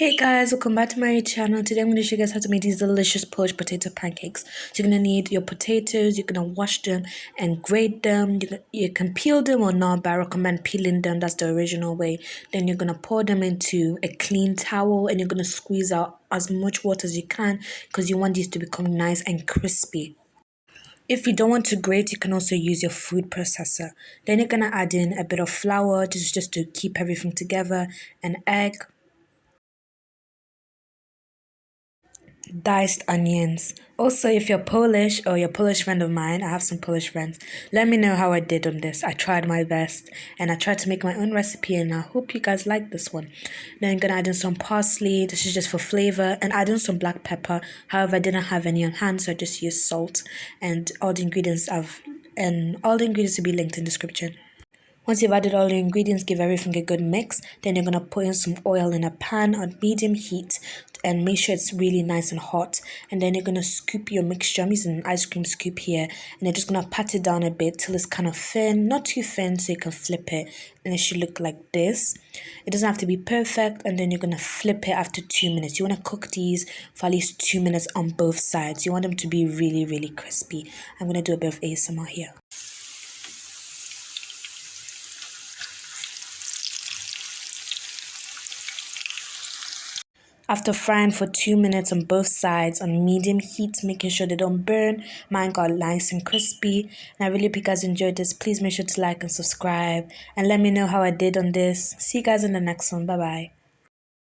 Hey guys, welcome back to my channel. Today I'm going to show you guys how to make these delicious poached potato pancakes. So you're going to need your potatoes, you're going to wash them and grate them. You can peel them or not, but I recommend peeling them. That's the original way. Then you're going to pour them into a clean towel and you're going to squeeze out as much water as you can because you want these to become nice and crispy. If you don't want to grate, you can also use your food processor. Then you're going to add in a bit of flour, just to keep everything together, an egg, diced onions. Also, if you're Polish or you're a Polish friend of mine, I have some Polish friends, let me know how I did on this. I tried my best and I tried to make my own recipe and I hope you guys like this one. Then I'm gonna add in some parsley. This is just for flavor, and add in some black pepper. However, I didn't have any on hand, so I just used salt, and all the ingredients will be linked in the description. Once you've added all the ingredients, give everything a good mix. Then you're going to put in some oil in a pan on medium heat and make sure it's really nice and hot. And then you're going to scoop your mixture. I'm using an ice cream scoop here. And you're just going to pat it down a bit till it's kind of thin, not too thin so you can flip it. And it should look like this. It doesn't have to be perfect. And then you're going to flip it after 2 minutes. You want to cook these for at least 2 minutes on both sides. You want them to be really, really crispy. I'm going to do a bit of ASMR here. After frying for 2 minutes on both sides on medium heat, making sure they don't burn, mine got nice and crispy. And I really hope you guys enjoyed this. Please make sure to like and subscribe and let me know how I did on this. See you guys in the next one. Bye bye.